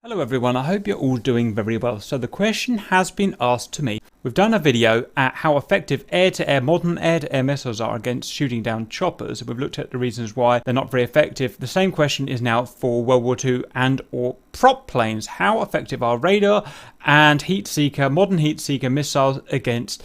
Hello everyone, I hope you're all doing very well. So the question has been asked to me. We've done a video at how effective air-to-air, modern air-to-air missiles are against shooting down choppers. We've looked at the reasons why they're not very effective. The same question is now for World War II and or prop planes. How effective are radar and heat seeker, modern heat seeker missiles against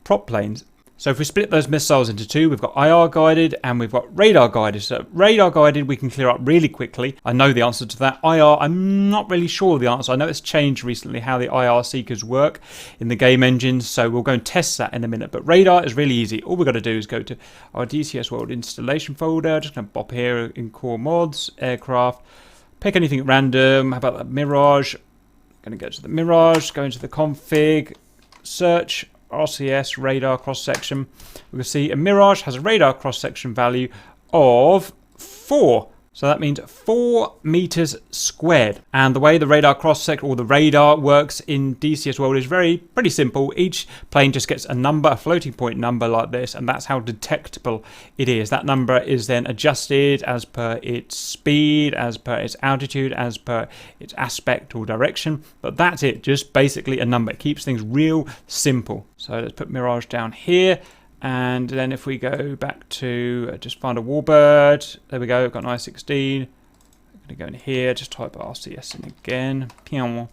prop planes? So if we split those missiles into two, we've got IR guided and we've got radar guided. So radar guided we can clear up really quickly. I know the answer to that. IR, I'm not really sure of the answer. I know it's changed recently how the IR seekers work in the game engines. So we'll go and test that in a minute. But radar is really easy. All we've got to do is go to our DCS World installation folder. Just going to pop here in core mods, aircraft, pick anything random. How about that Mirage? Going to go to the Mirage, go into the config, search, RCS radar cross section. We can see a Mirage has a radar cross section value of 4. So that means 4 meters squared. And the way the radar cross section or the radar works in DCS World is pretty simple. Each plane just gets a number, a floating point number like this, and that's how detectable it is. That number is then adjusted as per its speed, as per its altitude, as per its aspect or direction. But that's it, just basically a number. It keeps things real simple. So let's put Mirage down here. And then if we go back to just find a Warbird, there we go, got an I-16. I'm going to go in here, just type RCS in again. You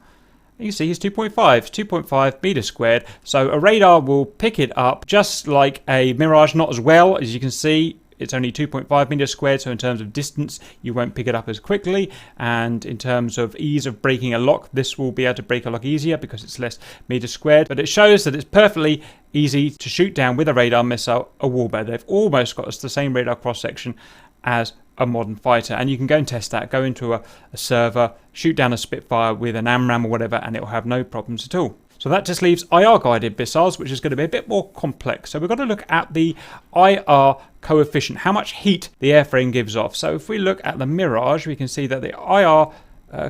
can see it's 2.5 meters squared. So a radar will pick it up just like a Mirage, not as well as you can see. It's only 2.5 meters squared, so in terms of distance, you won't pick it up as quickly. And in terms of ease of breaking a lock, this will be able to break a lock easier because it's less meters squared. But it shows that it's perfectly easy to shoot down with a radar missile a Warbird. They've almost got the same radar cross-section as a modern fighter. And you can go and test that. Go into a server, shoot down a Spitfire with an AMRAAM or whatever, and it will have no problems at all. So that just leaves IR-guided missiles, which is going to be a bit more complex. So we've got to look at the IR coefficient, how much heat the airframe gives off. So if we look at the Mirage, we can see that the IR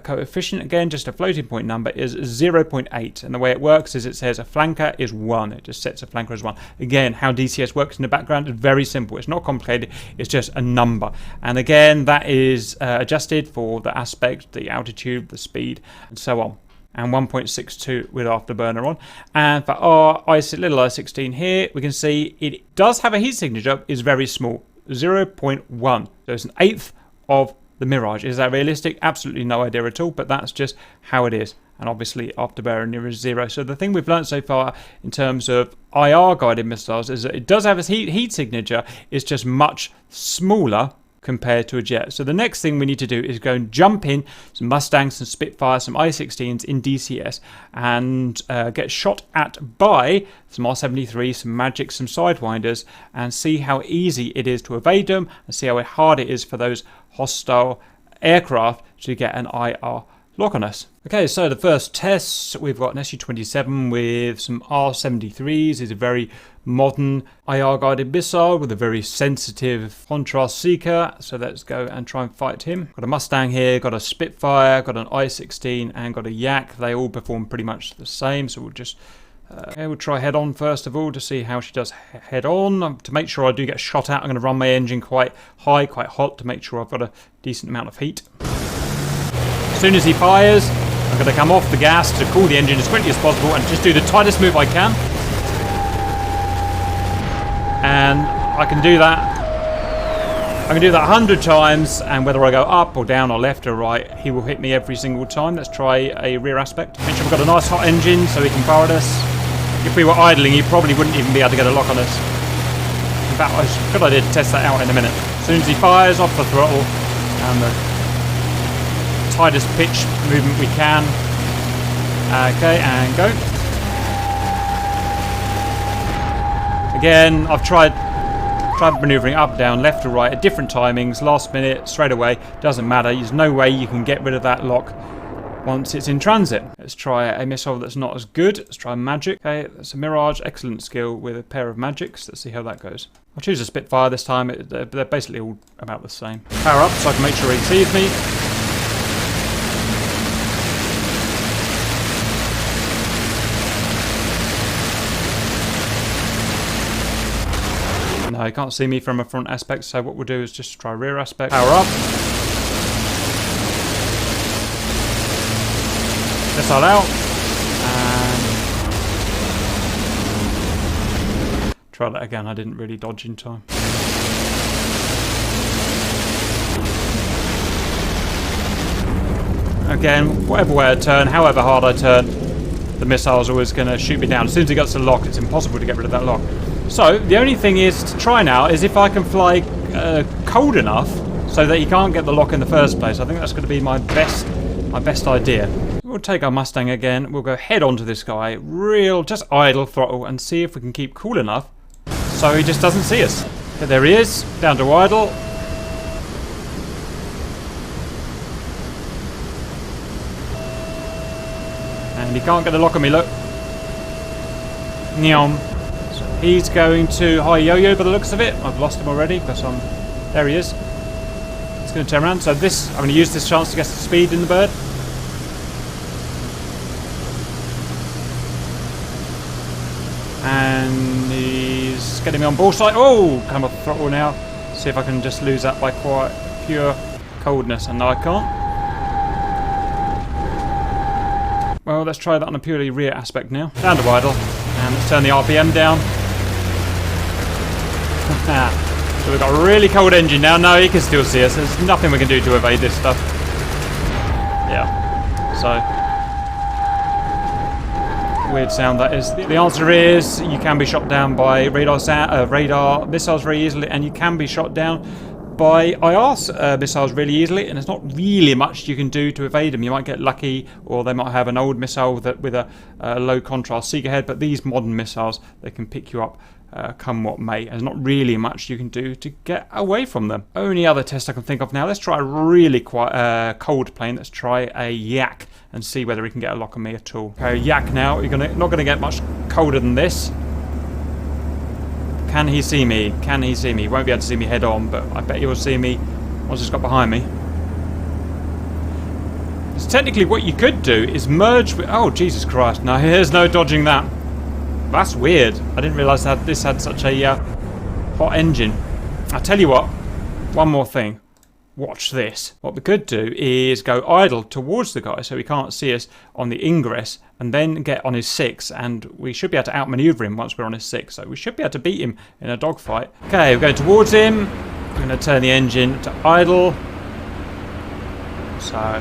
coefficient, again, just a floating point number, is 0.8. And the way it works is it says a flanker is 1. It just sets a flanker as 1. Again, how DCS works in the background is very simple. It's not complicated. It's just a number. And again, that is adjusted for the aspect, the altitude, the speed, and so on. And 1.62 with afterburner on. And for our little I-16 here, we can see it does have a heat signature, is very small, 0.1. So it's an eighth of the Mirage. Is that realistic? Absolutely no idea at all, but that's just how it is. And obviously afterburner is 0. So the thing we've learned so far in terms of IR guided missiles is that it does have a heat signature, it's just much smaller compared to a jet. So the next thing we need to do is go and jump in some Mustangs, some Spitfires, some I-16s in DCS and get shot at by some R-73s, some Magics, some Sidewinders, and see how easy it is to evade them and see how hard it is for those hostile aircraft to get an IR lock on us. Okay, so the first test, we've got an Su-27 with some R-73s. It's a very modern IR-guided missile with a very sensitive contrast seeker. So let's go and try and fight him. Got a Mustang here, got a Spitfire, got an I-16, and got a Yak. They all perform pretty much the same. So we'll just we'll try head on first of all to see how she does head on. To make sure I do get shot at, I'm going to run my engine quite high, quite hot to make sure I've got a decent amount of heat. As soon as he fires, I'm going to come off the gas to cool the engine as quickly as possible and just do the tightest move I can. And I can do that. I can do that 100 times, and whether I go up or down or left or right, he will hit me every single time. Let's try a rear aspect. Make sure we've got a nice hot engine so he can fire at us. If we were idling, he probably wouldn't even be able to get a lock on us. In fact, it's a good idea to test that out in a minute. As soon as he fires, off the throttle, and the tightest pitch movement we can. Okay, and go. Again, I've tried maneuvering up, down, left to right at different timings, last minute, straight away, doesn't matter. There's no way you can get rid of that lock once it's in transit. Let's try a missile that's not as good. Let's try Magic. Okay, that's a Mirage, excellent skill with a pair of Magics. Let's see how that goes. I'll choose a Spitfire this time. They're basically all about the same. Power up so I can make sure he sees me. No, you can't see me from a front aspect, so what we'll do is just try rear aspect. Power up. Missile out. And try that again. I didn't really dodge in time. Again, whatever way I turn, however hard I turn, the missile's always going to shoot me down. As soon as it gets to the lock, it's impossible to get rid of that lock. So, the only thing is to try now is if I can fly cold enough so that he can't get the lock in the first place. I think that's going to be my best idea. We'll take our Mustang again. We'll go head on to this guy, just idle throttle, and see if we can keep cool enough so he just doesn't see us. Okay, there he is, down to idle. And he can't get the lock on me, look. Nyom. So he's going to high yo-yo by the looks of it. I've lost him already because there he is. He's going to turn around. So I'm going to use this chance to get some speed in the bird. And he's getting me on ball sight. Oh, come off throttle now. See if I can just lose that by quite pure coldness. And no, I can't. Well, let's try that on a purely rear aspect now. Down to idle. And let's turn the RPM down. So we've got a really cold engine now. No, he can still see us. There's nothing we can do to evade this stuff. Yeah. So, weird sound that is. The answer is you can be shot down by radar missiles very easily, and you can be shot down by IR missiles really easily, and there's not really much you can do to evade them. You might get lucky, or they might have an old missile with a low contrast seeker head, but these modern missiles, they can pick you up come what may. There's not really much you can do to get away from them. Only other test I can think of now, let's try a really cold plane. Let's try a Yak and see whether he can get a lock on me at all. Okay, Yak now, you're not going to get much colder than this. Can he see me? Can he see me? He won't be able to see me head on, but I bet he'll see me once he's got behind me. So technically what you could do is merge with... Oh, Jesus Christ. No, there's no dodging that. That's weird. I didn't realise that this had such a hot engine. I'll tell you what. One more thing. Watch this. What we could do is go idle towards the guy so he can't see us on the ingress, and then get on his 6, and we should be able to outmaneuver him once we're on his 6. So we should be able to beat him in a dogfight. Okay, we're going towards him. We're going to turn the engine to idle. So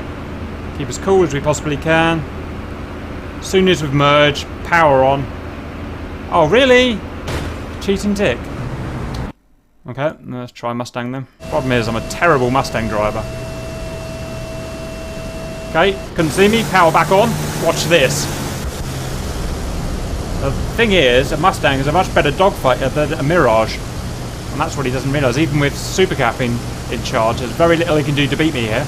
keep as cool as we possibly can. As soon as we've merged, power on. Oh, really? Cheating dick. Okay, let's try Mustang then. Problem is, I'm a terrible Mustang driver. Okay, couldn't see me. Power back on. Watch this. The thing is, a Mustang is a much better dogfighter than a Mirage. And that's what he doesn't realise. Even with Supercap in charge, there's very little he can do to beat me here.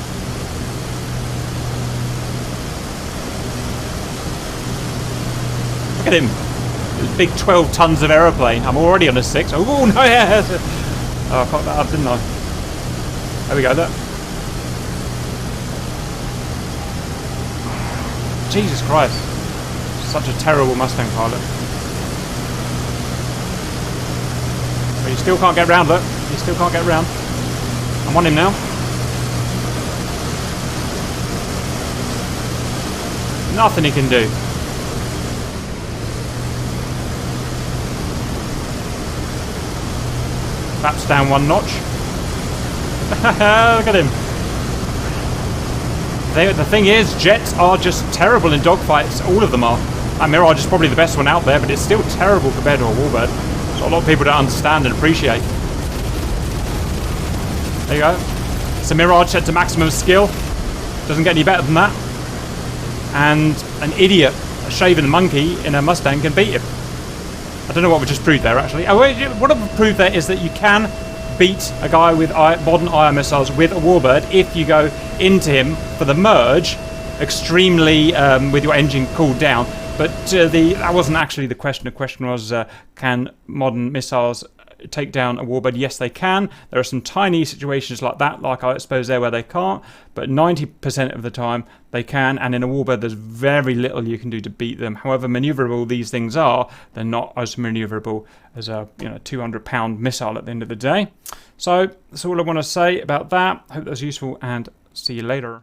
Look at him. This big 12 tons of aeroplane. I'm already on a 6. Oh, no, yeah. Oh, I fucked that up, didn't I? There we go, look. Jesus Christ. Such a terrible Mustang pilot. But you still can't get round, look. You still can't get round. I'm on him now. Nothing he can do. Flaps down one notch. Look at him. The thing is, jets are just terrible in dogfights. All of them are. And Mirage is probably the best one out there, but it's still terrible compared to a Warbird. So a lot of people don't understand and appreciate. There you go. It's a Mirage set to maximum skill. Doesn't get any better than that. And an idiot, a shaven monkey in a Mustang can beat him. I don't know what we just proved there, actually. Oh, wait, what I've proved there is that you can beat a guy with modern IR missiles with a Warbird if you go into him for the merge extremely with your engine cooled down. But that wasn't actually the question. The question was, can modern missiles take down a Warbird? Yes, they can. There are some tiny situations like that, like I suppose there where they can't, but 90% of the time they can, and in a Warbird there's very little you can do to beat them. However maneuverable these things are, they're not as maneuverable as a 200-pound missile at the end of the day. So that's all I want to say about that. Hope that was useful, and see you later.